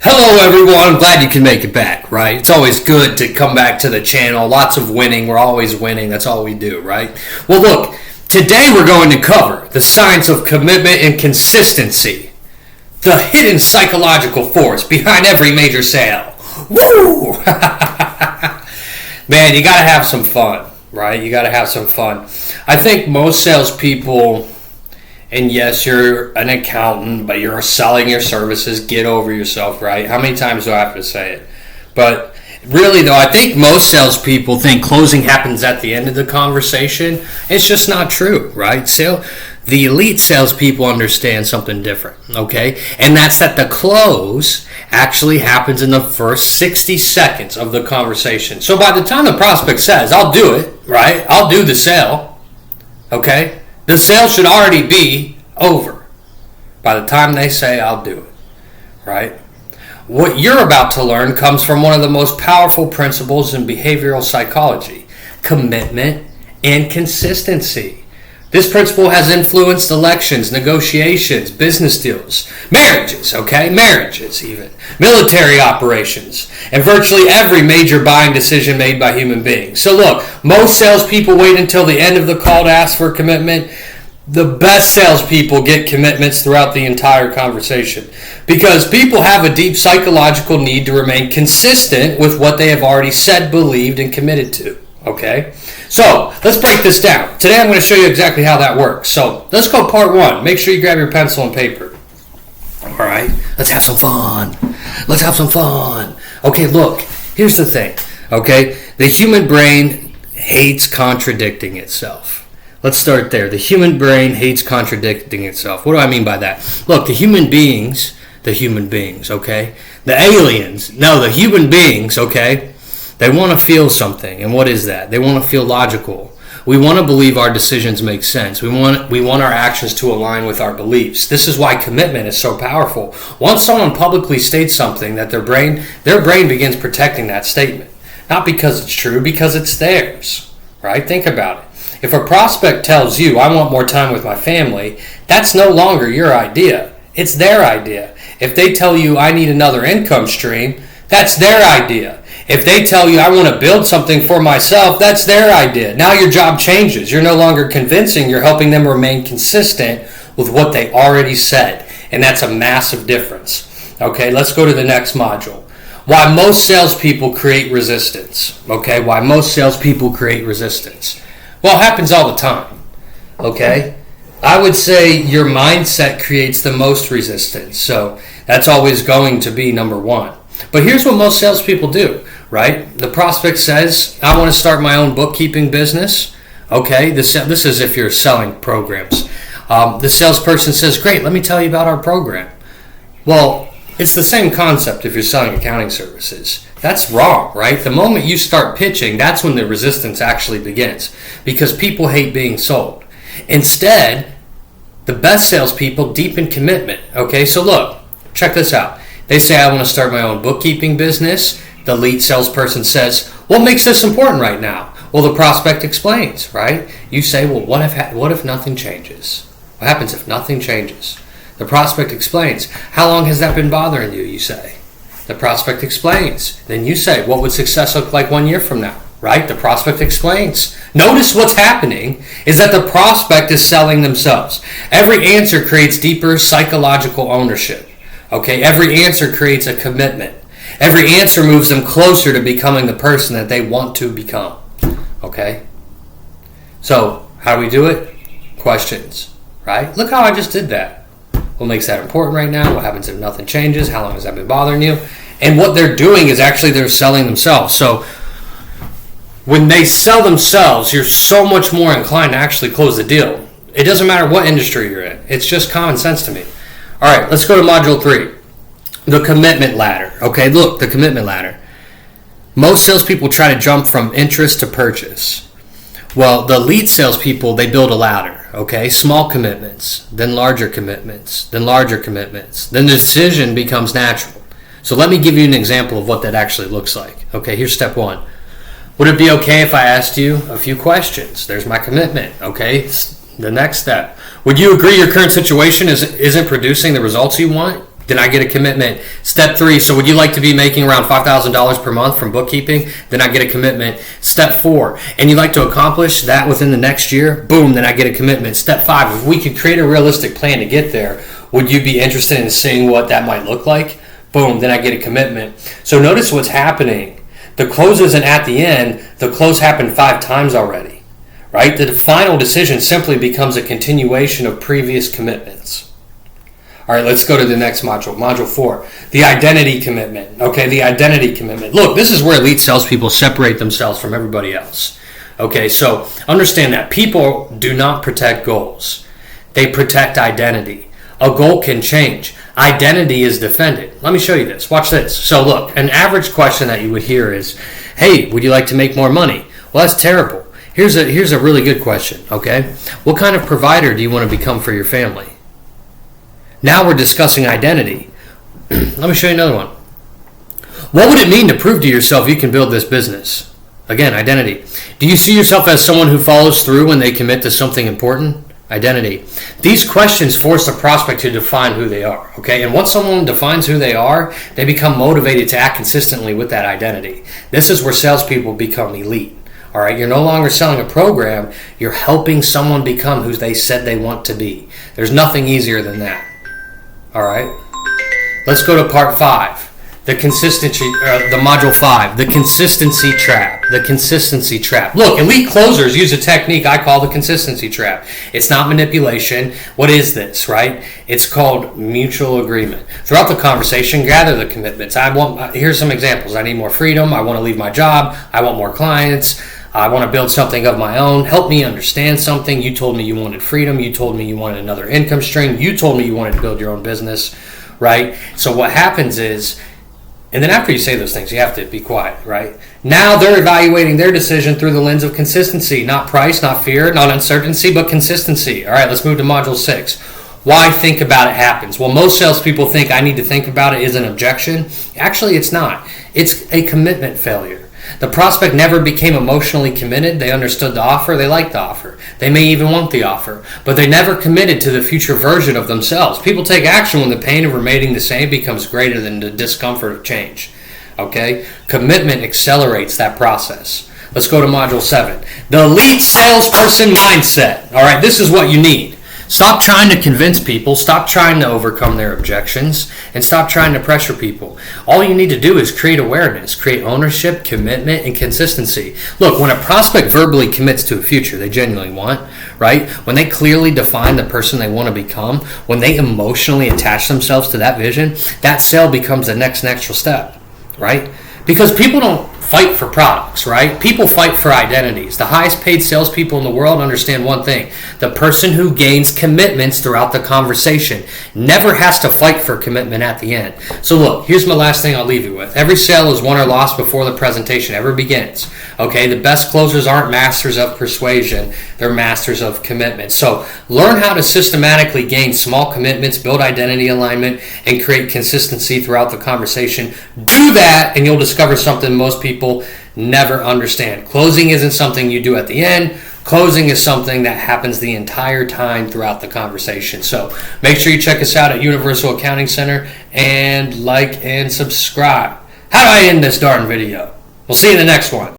Hello everyone, I'm glad you can make it back, right? It's always good to come back to the channel. Lots of winning, we're always winning, that's all we do, right? Well look, today we're going to cover the science of commitment and consistency. The hidden psychological force behind every major sale. Woo! Man, you gotta have some fun, right? You gotta have some fun. I think most salespeople, and yes, you're an accountant, but you're selling your services. Get over yourself, right? How many times do I have to say it? But really, though, I think most salespeople think closing happens at the end of the conversation. It's just not true, right? The elite salespeople understand something different, okay? And that's that the close actually happens in the first 60 seconds of the conversation. So by the time the prospect says, I'll do it, right? I'll do the sale, okay? The sale should already be over by the time they say, I'll do it, right? What you're about to learn comes from one of the most powerful principles in behavioral psychology, commitment and consistency. This principle has influenced elections, negotiations, business deals, marriages, okay? Marriages even, military operations, and virtually every major buying decision made by human beings. So look, most salespeople wait until the end of the call to ask for commitment. The best salespeople get commitments throughout the entire conversation because people have a deep psychological need to remain consistent with what they have already said, believed, and committed to. Okay, so let's break this down. Today I'm going to show you exactly how that works. So let's go part one. Make sure you grab your pencil and paper. All right, let's have some fun. Let's have some fun. Okay, look, here's the thing. Okay, the human brain hates contradicting itself. Let's start there. The human brain hates contradicting itself. What do I mean by that? Look, the human beings, okay? The aliens, no, the human beings, okay? They want to feel something. And what is that? They want to feel logical. We want to believe our decisions make sense. We want our actions to align with our beliefs. This is why commitment is so powerful. Once someone publicly states something, that their brain begins protecting that statement. Not because it's true, because it's theirs, right? Think about it. If a prospect tells you, I want more time with my family, that's no longer your idea. It's their idea. If they tell you, I need another income stream, that's their idea. If they tell you, I want to build something for myself, that's their idea. Now your job changes. You're no longer convincing. You're helping them remain consistent with what they already said. And that's a massive difference. Okay, let's go to the next module. Why most salespeople create resistance. Okay, why most salespeople create resistance. Well, it happens all the time. Okay, I would say your mindset creates the most resistance. So that's always going to be number one. But here's what most salespeople do, right? The prospect says, I want to start my own bookkeeping business. Okay, this is if you're selling programs. The salesperson says, great, let me tell you about our program. Well, it's the same concept if you're selling accounting services. That's wrong, right? The moment you start pitching, that's when the resistance actually begins because people hate being sold. Instead, the best salespeople deepen commitment. Okay, so look, check this out. They say, I want to start my own bookkeeping business. The lead salesperson says, what makes this important right now? Well, the prospect explains, right? You say, well, what if nothing changes? What happens if nothing changes? The prospect explains, how long has that been bothering you, you say? The prospect explains. Then you say, what would success look like 1 year from now? Right? The prospect explains. Notice what's happening is that the prospect is selling themselves. Every answer creates deeper psychological ownership. Okay, every answer creates a commitment. Every answer moves them closer to becoming the person that they want to become. Okay? So, how do we do it? Questions, right? Look how I just did that. What makes that important right now? What happens if nothing changes? How long has that been bothering you? And what they're doing is actually they're selling themselves. So, when they sell themselves, you're so much more inclined to actually close the deal. It doesn't matter what industry you're in. It's just common sense to me. All right, let's go to module 3, the commitment ladder. Okay, look, the commitment ladder. Most salespeople try to jump from interest to purchase. Well, the lead salespeople, they build a ladder, okay? Small commitments, then larger commitments, then larger commitments. Then the decision becomes natural. So let me give you an example of what that actually looks like. Okay, here's step 1. Would it be okay if I asked you a few questions? There's my commitment, okay? The next step. Would you agree your current situation isn't producing the results you want? Then I get a commitment. Step 3, so would you like to be making around $5,000 per month from bookkeeping? Then I get a commitment. Step 4, and you'd like to accomplish that within the next year? Boom, then I get a commitment. Step 5, if we could create a realistic plan to get there, would you be interested in seeing what that might look like? Boom, then I get a commitment. So notice what's happening. The close isn't at the end. The close happened 5 times already, right? The final decision simply becomes a continuation of previous commitments. All right, let's go to the next module. Module 4, the identity commitment. Okay, the identity commitment. Look, this is where elite salespeople separate themselves from everybody else. Okay, so understand that people do not protect goals. They protect identity. A goal can change. Identity is defended. Let me show you this. Watch this. So look, an average question that you would hear is, hey, would you like to make more money? Well, that's terrible. Here's a really good question, okay? What kind of provider do you want to become for your family? Now we're discussing identity. Let me show you another one. What would it mean to prove to yourself you can build this business? Again, identity. Do you see yourself as someone who follows through when they commit to something important? Identity. These questions force the prospect to define who they are, okay? And once someone defines who they are, they become motivated to act consistently with that identity. This is where salespeople become elite, all right? You're no longer selling a program. You're helping someone become who they said they want to be. There's nothing easier than that. All right, let's go to part 5, the consistency, the module 5, the consistency trap. The consistency trap. Look, elite closers use a technique I call the consistency trap. It's not manipulation. What is this, right? It's called mutual agreement. Throughout the conversation, gather the commitments. Here's some examples. I need more freedom. I want to leave my job. I want more clients. I want to build something of my own. Help me understand something. You told me you wanted freedom. You told me you wanted another income stream. You told me you wanted to build your own business, right? So what happens is, and then after you say those things, you have to be quiet, right? Now they're evaluating their decision through the lens of consistency, not price, not fear, not uncertainty, but consistency. All right, let's move to module 6. Why think about it happens? Well, most salespeople think I need to think about it is an objection. Actually, it's not. It's a commitment failure. The prospect never became emotionally committed. They understood the offer. They liked the offer. They may even want the offer, but they never committed to the future version of themselves. People take action when the pain of remaining the same becomes greater than the discomfort of change. Okay? Commitment accelerates that process. Let's go to module 7. The elite salesperson mindset. All right, this is what you need. Stop trying to convince people, stop trying to overcome their objections, and stop trying to pressure people. All you need to do is create awareness, create ownership, commitment, and consistency. Look, when a prospect verbally commits to a future they genuinely want, right? When they clearly define the person they want to become, when they emotionally attach themselves to that vision, that sale becomes the next natural step, right? Because people don't fight for products, right? People fight for identities. The highest paid salespeople in the world understand one thing. The person who gains commitments throughout the conversation never has to fight for commitment at the end. So look, here's my last thing I'll leave you with. Every sale is won or lost before the presentation ever begins. Okay, the best closers aren't masters of persuasion. They're masters of commitment. So learn how to systematically gain small commitments, build identity alignment, and create consistency throughout the conversation. Do that and you'll discover something most people never understand. Closing isn't something you do at the end. Closing is something that happens the entire time throughout the conversation. So make sure you check us out at Universal Accounting Center and like and subscribe. How do I end this darn video? We'll see you in the next one.